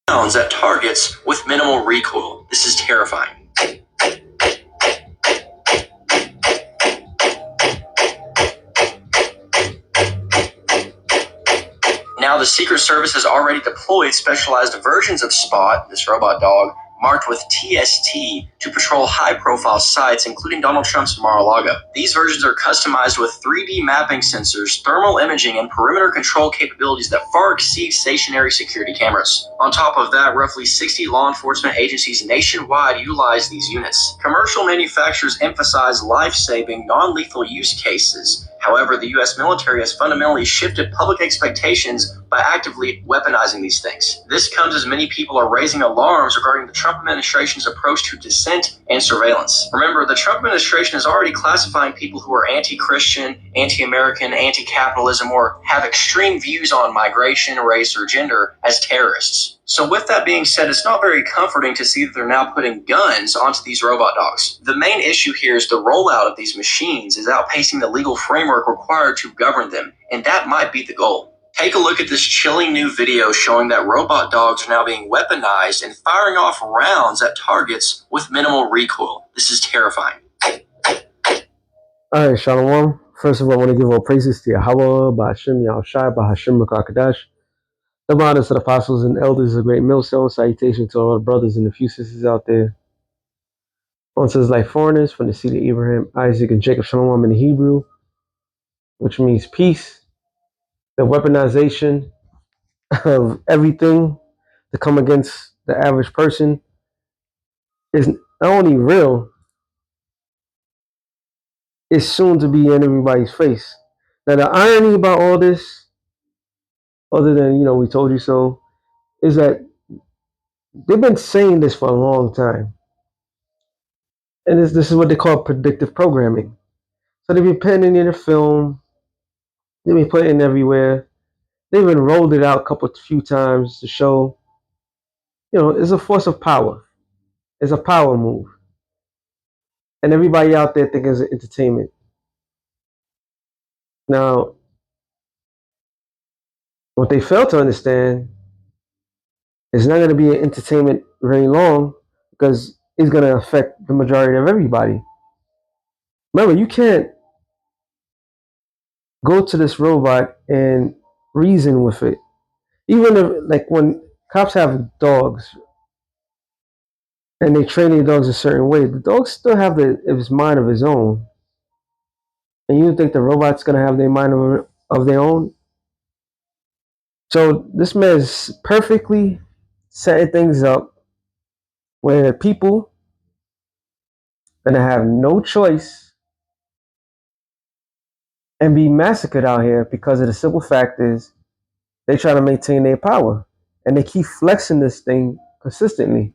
rounds at targets with minimal recoil. This is terrifying. Now, the Secret Service has already deployed specialized versions of Spot, this robot dog, marked with TST to patrol high-profile sites, including Donald Trump's Mar-a-Lago. These versions are customized with 3D mapping sensors, thermal imaging, and perimeter control capabilities that far exceed stationary security cameras. On top of that, roughly 60 law enforcement agencies nationwide utilize these units. Commercial manufacturers emphasize life-saving, non-lethal use cases. However, the U.S. military has fundamentally shifted public expectations by actively weaponizing these things. This comes as many people are raising alarms regarding the Trump administration's approach to dissent and surveillance. Remember, the Trump administration is already classifying people who are anti-Christian, anti-American, anti-capitalism, or have extreme views on migration, race, or gender as terrorists. So with that being said, it's not very comforting to see that they're now putting guns onto these robot dogs. The main issue here is the rollout of these machines is outpacing the legal framework required to govern them, and that might be the goal. Take a look at this chilling new video showing that robot dogs are now being weaponized and firing off rounds at targets with minimal recoil. This is terrifying. Alright, Shalom. First of all, I want to give all praises to Yahweh, Ba'ashem, Yahushai, Ba'ashem, Rakakadash. The honors to the apostles and elders of Great Millstone. Salutation to all the brothers and a few sisters out there. On says like foreigners from the seed of Abraham, Isaac, and Jacob. Shalom in the Hebrew, which means peace. The weaponization of everything to come against the average person is not only real, it's soon to be in everybody's face. Now, the irony about all this, other than, we told you so, is that they've been saying this for a long time. And this is what they call predictive programming. So they've been putting it in a film, they've been putting it everywhere. They've even rolled it out a few times to show, it's a force of power. It's a power move. And everybody out there thinks it's entertainment. Now, what they fail to understand is not going to be an entertainment very long because it's going to affect the majority of everybody. Remember, you can't go to this robot and reason with it. Even if, like, when cops have dogs and they train their dogs a certain way, the dogs still have his mind of his own. And you think the robot's going to have their mind of their own? So this man is perfectly setting things up where people are going to have no choice and be massacred out here because of the simple fact is they try to maintain their power. And they keep flexing this thing consistently.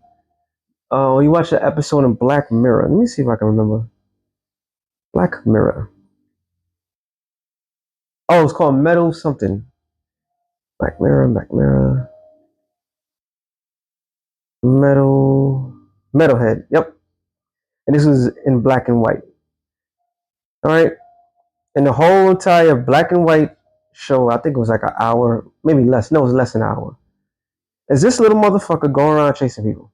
You watch the episode in Black Mirror. Let me see if I can remember. Black Mirror. Oh, it's called Metal something. Black Mirror. Metalhead. Yep. And this was in black and white. All right. And the whole entire black and white show, I think it was like an hour, maybe less. No, it was less than an hour. Is this little motherfucker going around chasing people?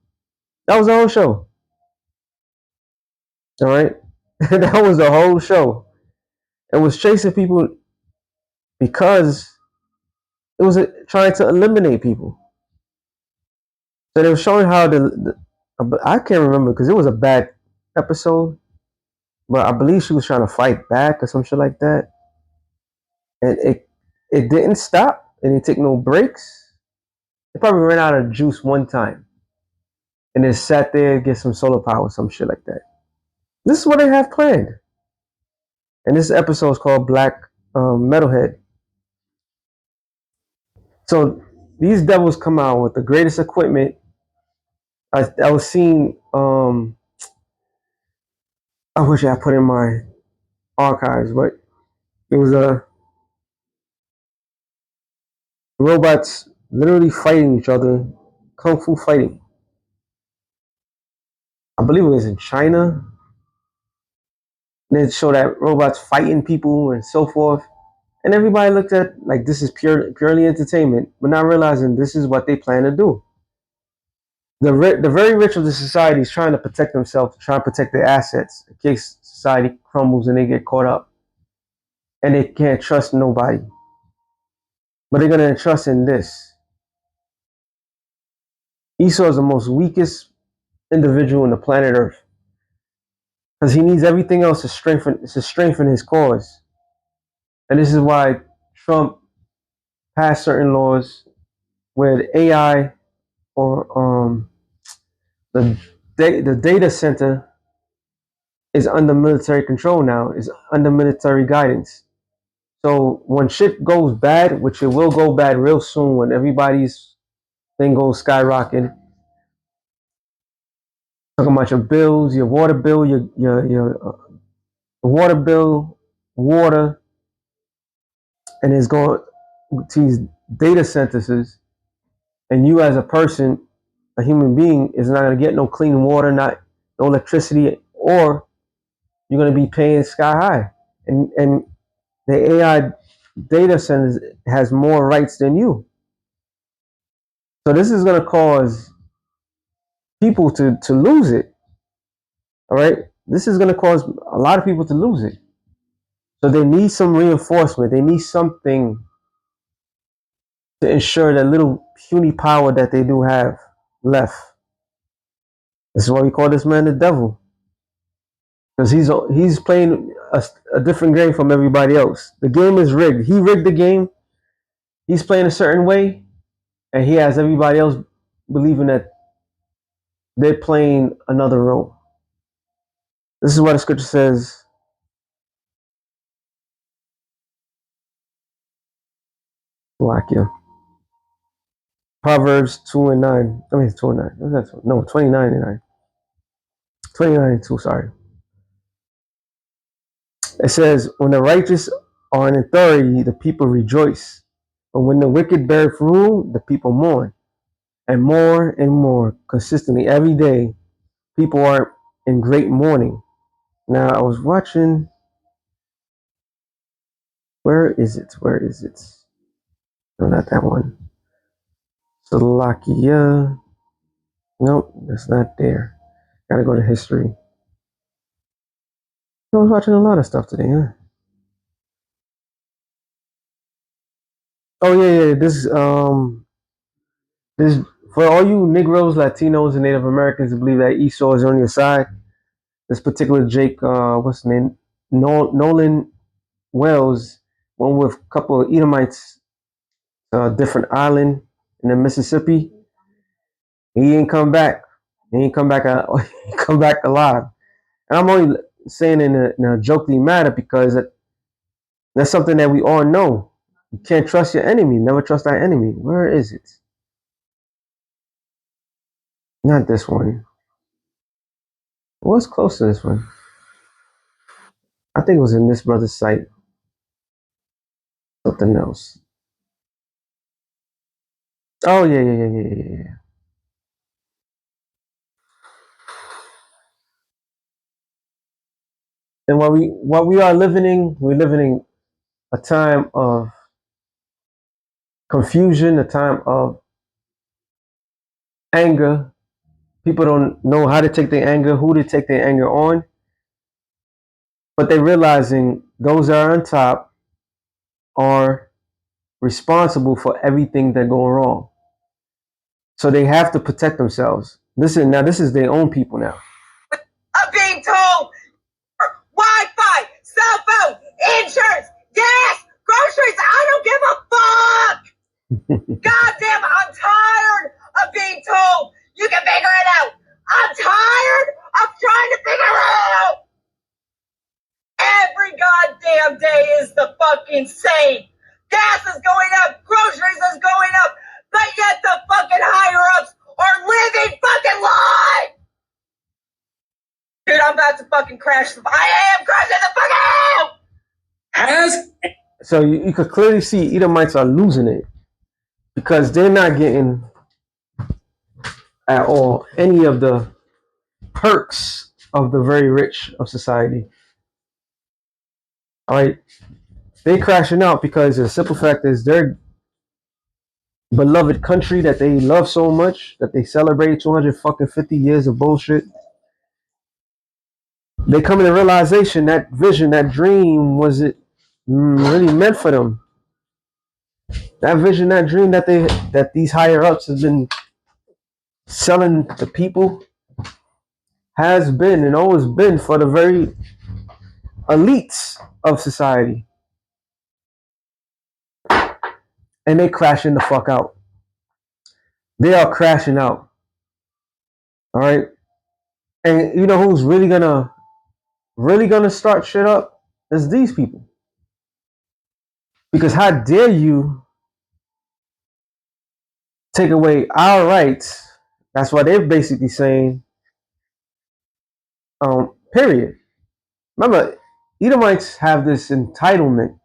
That was the whole show. All right. That was the whole show. It was chasing people because it was trying to eliminate people. So they were showing how I can't remember because it was a bad episode, but I believe she was trying to fight back or some shit like that. And it didn't stop. It didn't take no breaks. It probably ran out of juice one time. And then sat there, get some solar power, some shit like that. This is what they have planned. And this episode is called Black Metalhead. So these devils come out with the greatest equipment. I was seeing, I wish I put in my archives, but it was robots literally fighting each other, kung fu fighting. I believe it was in China. They show that robots fighting people and so forth. And everybody looked at like this is purely entertainment, but not realizing this is what they plan to do. The very rich of the society is trying to protect themselves, trying to protect their assets in case society crumbles and they get caught up, and they can't trust nobody. But they're gonna trust in this. Esau is the most weakest individual on the planet Earth because he needs everything else to strengthen his cause. And this is why Trump passed certain laws where the AI or the the data center is under military control now, is under military guidance. So when shit goes bad, which it will go bad real soon, when everybody's thing goes skyrocketing, talking about your bills, your water bill, your water bill, water, and it's going to these data centers, and you as a person, a human being, is not going to get no clean water, not no electricity, or you're going to be paying sky high. And the AI data centers has more rights than you. So this is going to cause people to lose it. All right. This is going to cause a lot of people to lose it. So they need some reinforcement. They need something to ensure that little puny power that they do have left. This is why we call this man the devil, because he's playing a different game from everybody else. The game is rigged. He rigged the game. He's playing a certain way, and he has everybody else believing that they're playing another role. This is what the scripture says. Like yeah, Proverbs 2:9. I mean 2:9. What's that? No, 29:9. 29:2. Sorry. It says, "When the righteous are in authority, the people rejoice. But when the wicked bear rule, the people mourn." And more consistently every day, people are in great mourning. Now, I was watching. Where is it? Where is it? No, not that one. Slovakia. Nope, that's not there. Gotta go to history. I was watching a lot of stuff today, huh? Oh yeah, yeah. This for all you Negroes, Latinos, and Native Americans who believe that Esau is on your side. This particular Jake, what's his name? Nolan Wells, went with a couple of Edomites, different island in the Mississippi. He ain't come back. He ain't come back. He come back alive. And I'm only saying in a jokingly matter because that's something that we all know. You can't trust your enemy. Never trust our enemy. Where is it? Not this one. What's close to this one? I think it was in this brother's site. Something else. Oh yeah, yeah, yeah, yeah, yeah, yeah. And what we are living in, we're living in a time of confusion, a time of anger. People don't know how to take their anger, who to take their anger on, but they're realizing those that are on top are responsible for everything that go wrong. So they have to protect themselves. Listen, now this is their own people now. I'm being told Wi-Fi, cell phone, insurance, gas, groceries. I don't give a fuck. God damn, I'm tired of being told you can figure it out. I'm tired of trying to figure it out. Every goddamn day is the fucking same. Gas is going up, groceries is going up, but yet the fucking higher ups are living fucking life. Dude, I'm about to fucking crash. I am crashing the fuck out. So you could clearly see Edomites are losing it because they're not getting at all any of the perks of the very rich of society. All right, they crashing out because the simple fact is beloved country that they love so much that they celebrated 250 years of bullshit. They come to the realization that vision, that dream, was it really meant for them? That vision, that dream that these higher ups have been selling to people has been and always been for the very elites of society, and they crashing the fuck out. They are crashing out. All right, and you know who's really gonna start shit up? Is these people. Because how dare you take away our rights? That's what they're basically saying. Period. Remember, Edomites have this entitlement.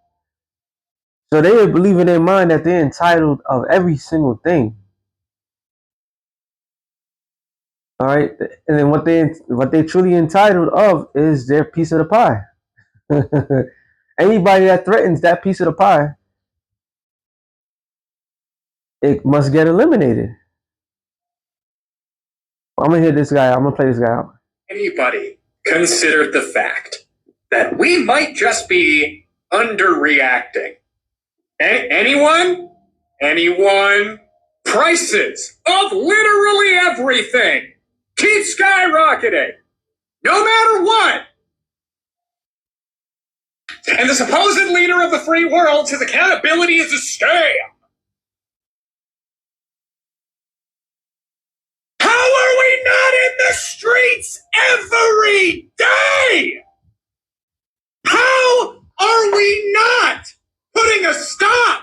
So they believe in their mind that they're entitled of every single thing. All right. And then what they truly entitled of is their piece of the pie. Anybody that threatens that piece of the pie, it must get eliminated. I'm gonna hit this guy out. I'm gonna play this guy out. Anybody considered the fact that we might just be underreacting? Anyone? Anyone? Prices of literally everything keep skyrocketing, no matter what. And the supposed leader of the free world says accountability is a scam. How are we not in the streets every day? How are we not putting a stop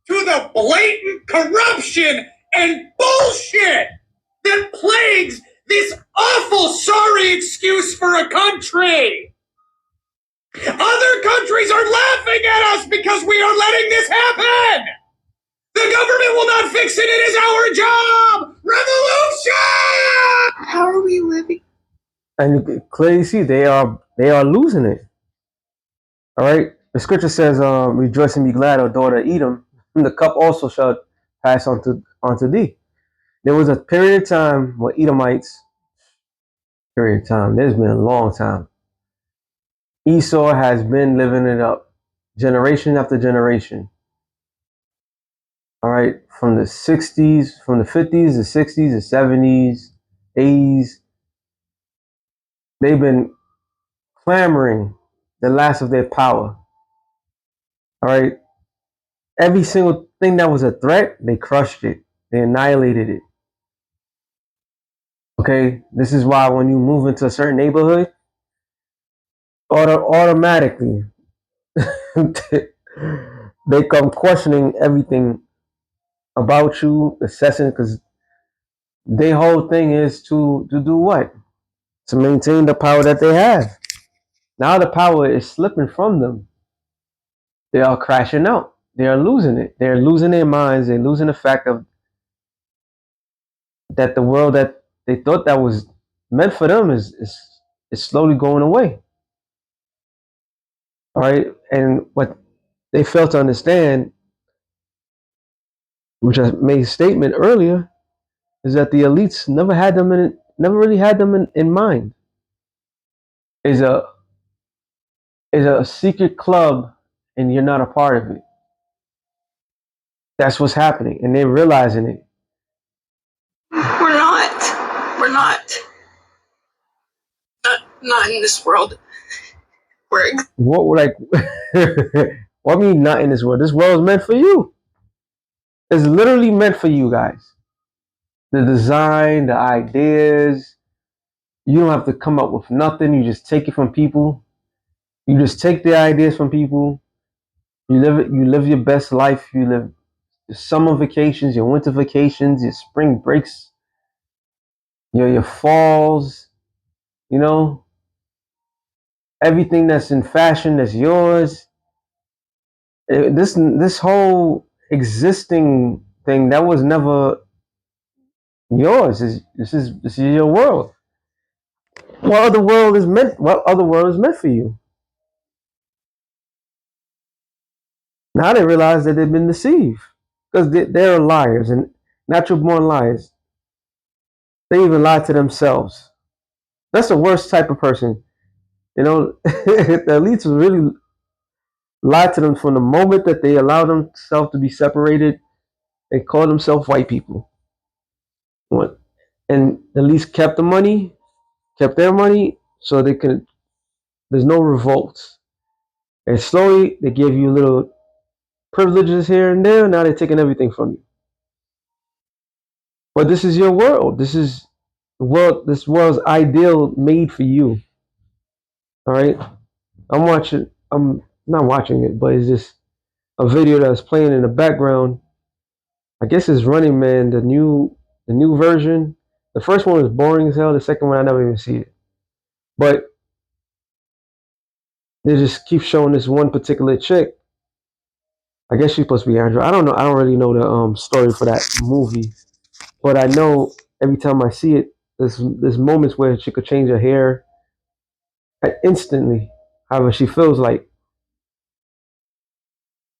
to the blatant corruption and bullshit that plagues this awful sorry excuse for a country? Other countries are laughing at us because we are letting this happen. The government will not fix it. It is our job. Revolution! How are we living? And you can clearly see they are losing it. All right. The scripture says, "Rejoice and be glad, O daughter of Edom. And the cup also shall pass onto thee." There was a period of time where Edomites. Period of time. There's been a long time. Esau has been living it up, generation after generation. All right, from the 60s, from the 50s, the 60s, the 70s, 80s, they've been clamoring the last of their power. All right, every single thing that was a threat, they crushed it, they annihilated it. Okay, this is why when you move into a certain neighborhood, automatically they come questioning everything about you, assessing, because their whole thing is to do what? To maintain the power that they have. Now the power is slipping from them. They are crashing out. They are losing it. They're losing their minds. They're losing the fact of that the world that they thought that was meant for them is slowly going away. All right. And what they failed to understand, which I made a statement earlier, is that the elites never really had them in mind. Is a secret club and you're not a part of it. That's what's happening, and they're realizing it. We're not. We're not. Not in this world. What like what mean not in this world? This world is meant for you. It's literally meant for you guys. The design, the ideas. You don't have to come up with nothing. You just take it from people. You just take the ideas from people. You live it. You live your best life. You live your summer vacations, your winter vacations, your spring breaks, your falls. You know, everything that's in fashion that's yours. This whole existing thing that was never yours. This is your world. What other world is meant for you? Now they realize that they've been deceived. because they're liars and natural born liars. They even lie to themselves. That's the worst type of person. You know, the elites really lie to them from the moment that they allow themselves to be separated. They call themselves white people. What? And the elites kept the money, kept their money, so they could. There's no revolts. And slowly they give you little privileges here and there. Now they're taking everything from you. But this is your world. This is the world. This world's ideal made for you. All right. I'm watching. I'm not watching it, but it's just a video that's playing in the background. I guess it's Running Man, the new version. The first one was boring as hell. The second one I never even see it. But they just keep showing this one particular chick. I guess she's supposed to be Andrew. I don't know. I don't really know the story for that movie, but I know every time I see it, there's moments where she could change her hair instantly, however she feels like,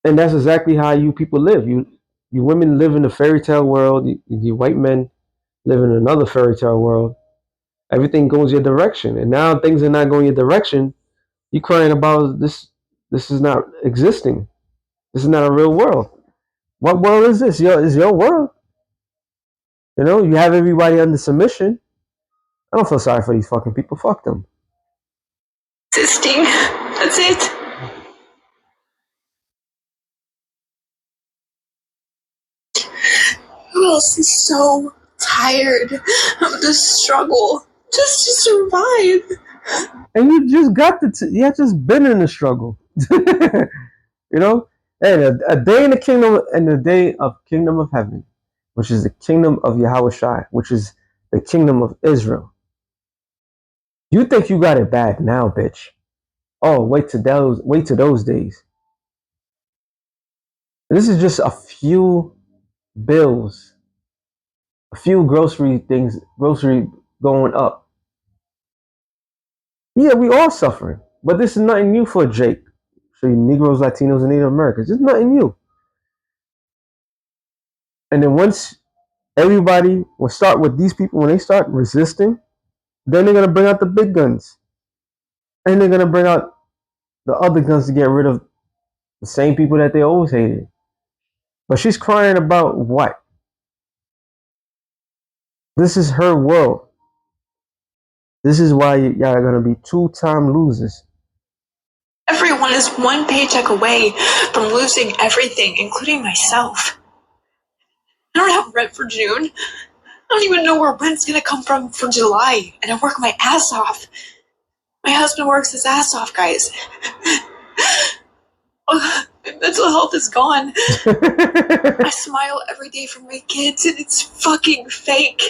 and that's exactly how you people live. You women live in a fairy tale world. You white men live in another fairy tale world. Everything goes your direction, and now things are not going your direction. You crying about this. This is not existing. This is not a real world. What world is this? Is your world? You have everybody under submission. I don't feel sorry for these fucking people. Fuck them. Existing. That's it. Who else is so tired of the struggle just to survive? And you just got you have just been in the struggle. you know, and a day in the kingdom and the day of kingdom of heaven, which is the kingdom of Yahweh Shai, which is the kingdom of Israel. You think you got it bad now, bitch? Oh, wait to those days. This is just a few bills, a few grocery going up. Yeah, we all suffering, but this is nothing new for Jake. So you Negroes, Latinos, and Native Americans, it's nothing new. And then once everybody will start with these people, when they start resisting, then they're gonna bring out the big guns, and they're gonna bring out the other guns to get rid of the same people that they always hated. But she's crying about what? This is her world. This is why y'all are gonna be two-time losers. Everyone is one paycheck away from losing everything, including myself. I don't have rent for June. I don't even know where rent's gonna come from for July, and I work my ass off. My husband works his ass off, guys. My mental health is gone. I smile every day for my kids, and it's fucking fake.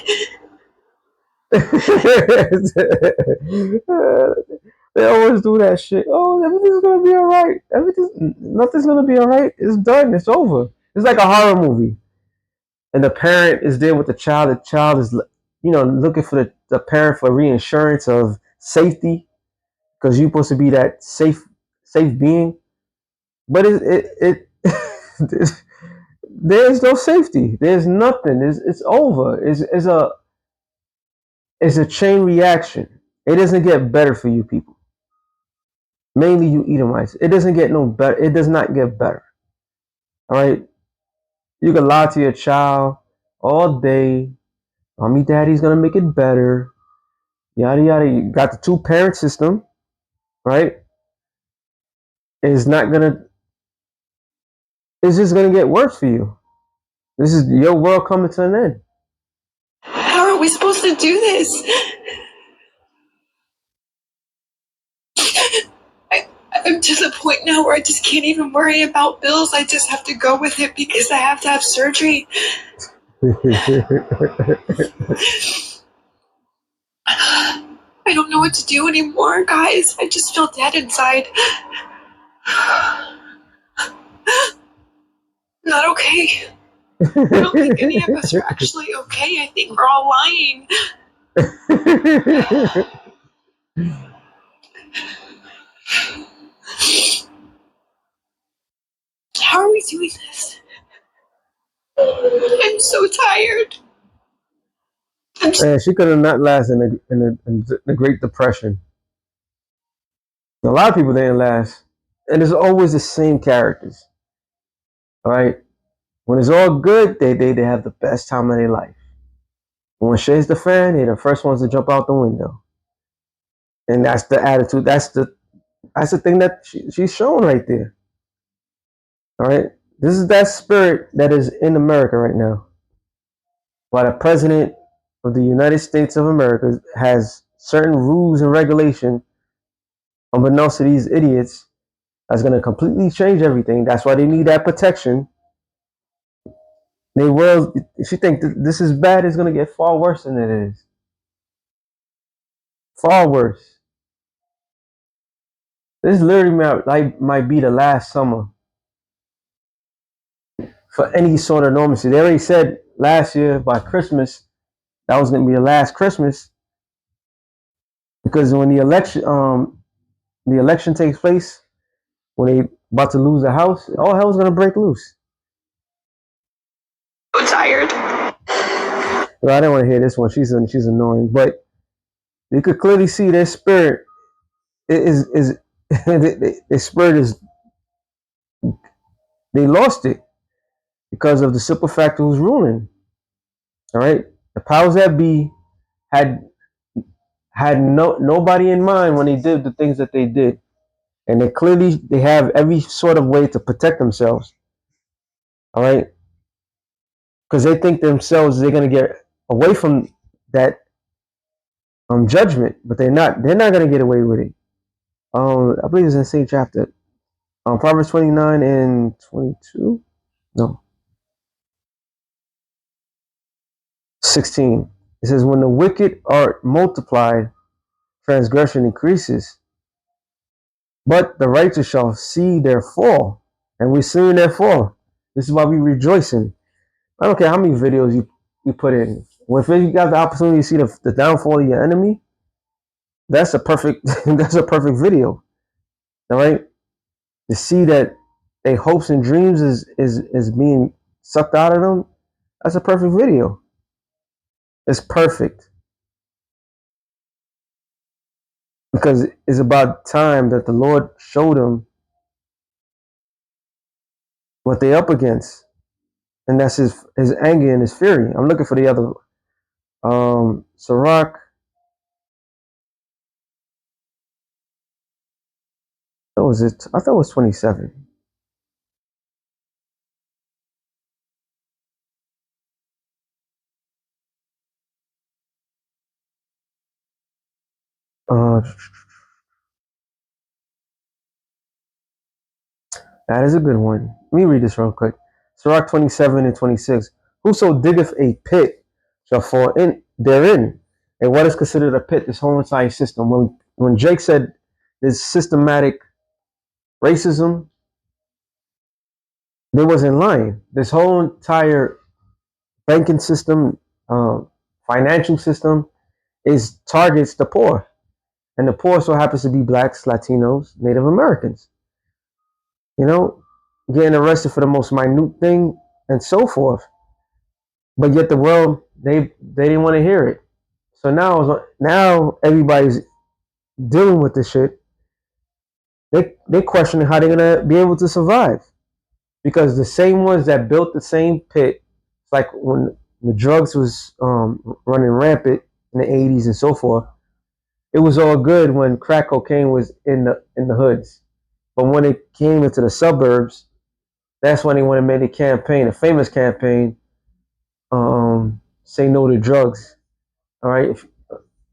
They always do that shit. Oh, everything's gonna be alright. Nothing's gonna be alright. It's done. It's over. It's like a horror movie, and the parent is there with the child. The child is, looking for the parent for reinsurance of safety because you're supposed to be that safe being. But there's no safety. There's nothing. It's over. It's a chain reaction. It doesn't get better for you people. Mainly you Edomites. It doesn't get no better. It does not get better. All right. You can lie to your child all day. Mommy, daddy's gonna make it better. Yada yada. You got the two parent system, right? It's not gonna. It's just gonna get worse for you. This is your world coming to an end. How are we supposed to do this? I'm to the point now where I just can't even worry about bills. I just have to go with it because I have to have surgery. I don't know what to do anymore, guys. I just feel dead inside. Not okay. I don't think any of us are actually okay. I think we're all lying. How are we doing this? I'm so tired. Man, she could have not lasted in the Great Depression. A lot of people didn't last, and it's always the same characters. All right, when it's all good, they have the best time of their life. When shit's the fan, they're the first ones to jump out the window, and that's the attitude. That's the thing that she's showing right there. All right, this is that spirit that is in America right now. While the president of the United States of America has certain rules and regulation, unbeknownst to these idiots, that's going to completely change everything. That's why they need that protection. They will. If you think this is bad, it's going to get far worse than it is. Far worse. This literally might be the last summer for any sort of normalcy. They already said last year by Christmas that was going to be the last Christmas because when the election takes place, when they about to lose the house, all hell's going to break loose. So tired. Well, I didn't want to hear this one. She's annoying, but you could clearly see their spirit is their spirit is they lost it because of the simple fact who's ruling. All right, the powers that be had nobody in mind when they did the things that they did, and they have every sort of way to protect themselves. All right, because they think themselves they're gonna get away from that judgment, but they're not. They're not gonna get away with it. I believe it's in the same chapter. Proverbs 29 and 22. No, 16. It says, when the wicked are multiplied, transgression increases, but the righteous shall see their fall. And we're seeing their fall. This is why we rejoicing. I don't care how many videos you put in. If you got the opportunity to see the downfall of your enemy, that's a perfect that's a perfect video. All right? To see that their hopes and dreams is being sucked out of them, that's a perfect video. It's perfect. Because it's about time that the Lord showed them what they're up against. And that's his anger and his fury. I'm looking for the other Sirach. What was it? I thought it was 27. Uh, that is a good one. Let me read this real quick. Sirach 27 and 26. Whoso diggeth a pit shall fall in therein. And what is considered a pit? This whole entire system. When Jake said this systematic racism, they wasn't lying. This whole entire banking system, financial system, is targets the poor. And the poor so happens to be blacks, Latinos, Native Americans. You know, getting arrested for the most minute thing and so forth. But yet the world, they didn't want to hear it. So now everybody's dealing with this shit. They questioning how they're gonna be able to survive. Because the same ones that built the same pit, it's like when the drugs was running rampant in the 80s and so forth, it was all good when crack cocaine was in the hoods. But when it came into the suburbs, that's when they want to make a campaign, a famous campaign, say no to drugs. All right,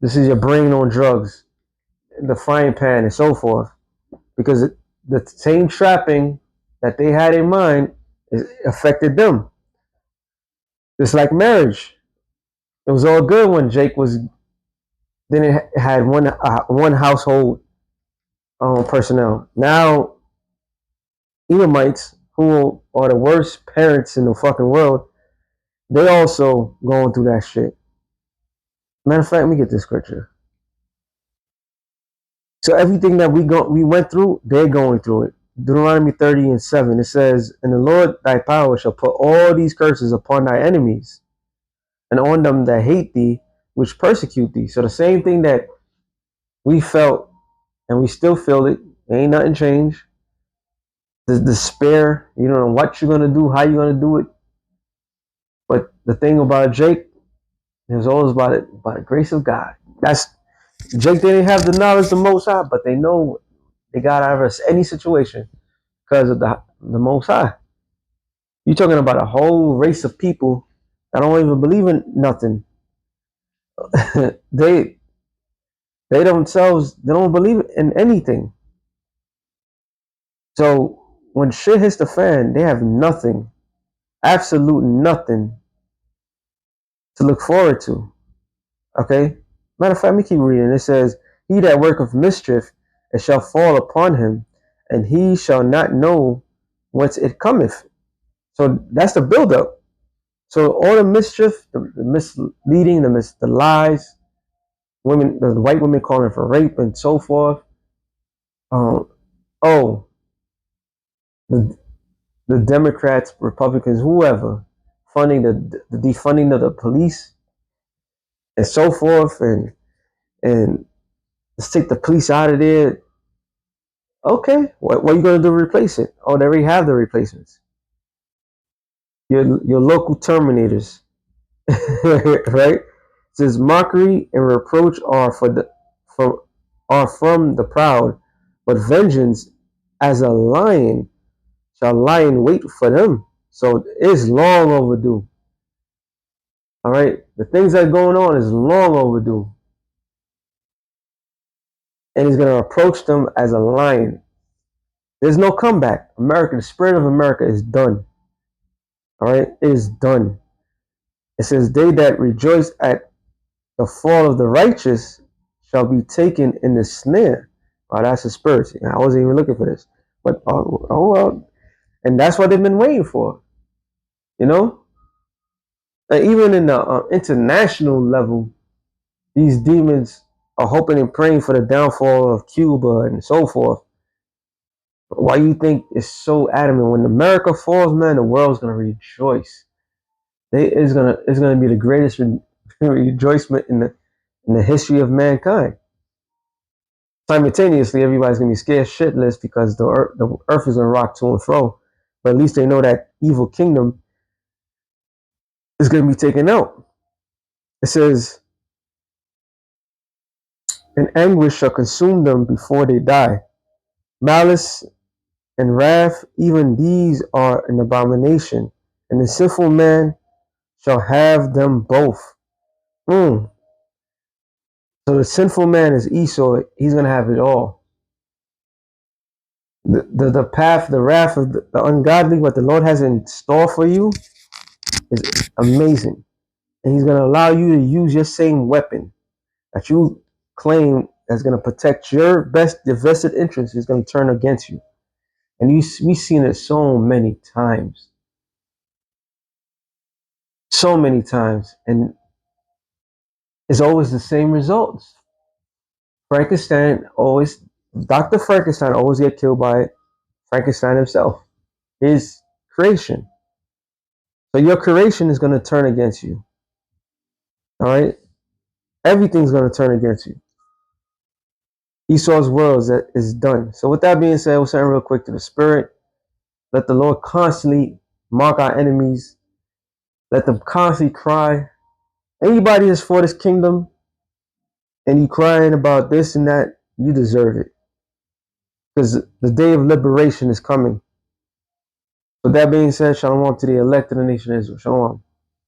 this is your brain on drugs, the frying pan, and so forth, because the same trapping that they had in mind affected them. It's like marriage. It was all good when Jake was then it had one household personnel. Now Edomites, who are the worst parents in the fucking world, they also going through that shit. Matter of fact, let me get this scripture. So everything that we went through, they're going through it. Deuteronomy 30:7, it says, "And the Lord thy power shall put all these curses upon thy enemies, and on them that hate thee, which persecute thee." So the same thing that we felt, and we still feel it, ain't nothing changed. The despair, you don't know what you're gonna do, how you're gonna do it. But the thing about Jake, it was always about the grace of God. That's Jake didn't have the knowledge of the Most High, but they know they got out of any situation because of the Most High. You're talking about a whole race of people that don't even believe in nothing. they themselves, they don't believe in anything. So when shit hits the fan, they have nothing, absolute nothing to look forward to. Okay? Matter of fact, let me keep reading. It says, "He that worketh mischief, it shall fall upon him, and he shall not know whence it cometh." So that's the buildup. So all the mischief, the misleading, the lies, women, the white women calling for rape and so forth. Oh, the the Democrats, Republicans, whoever, funding the defunding of the police and so forth, and let's take the police out of there. Okay, what are you going to do to replace it? Oh, they already have the replacements. Your local terminators, right? It says mockery and reproach are from the proud, but vengeance as a lion shall lie in wait for them. So it's long overdue. All right, the things that are going on is long overdue, and he's going to approach them as a lion. There's no comeback. America, the spirit of America is done. All right, it is done. It says, "They that rejoice at the fall of the righteous shall be taken in the snare." Oh, that's a spirit. I wasn't even looking for this, but oh well, and that's what they've been waiting for. You know, and even in the international level, these demons are hoping and praying for the downfall of Cuba and so forth. Why you think it's so adamant? When America falls, man, the world's gonna rejoice. It's gonna be the greatest rejoicement in the history of mankind. Simultaneously, everybody's gonna be scared shitless because the earth is gonna rock to and fro. But at least they know that evil kingdom is gonna be taken out. It says, "And anguish shall consume them before they die. Malice and wrath, even these are an abomination, and the sinful man shall have them both." Mm. So the sinful man is Esau. He's gonna have it all. The path, the wrath of the ungodly, what the Lord has in store for you is amazing. And he's gonna allow you to use your same weapon that you claim that's gonna protect your vested interest is gonna turn against you. And we've seen it so many times. So many times. And it's always the same results. Dr. Frankenstein always get killed by Frankenstein himself, his creation. So your creation is going to turn against you. All right? Everything's going to turn against you. Esau's world is done. So with that being said, we'll send real quick to the spirit. Let the Lord constantly mark our enemies. Let them constantly cry. Anybody that's for this kingdom and you crying about this and that, you deserve it. Because the day of liberation is coming. With that being said, shalom to the elect of the nation of Israel. Shalom.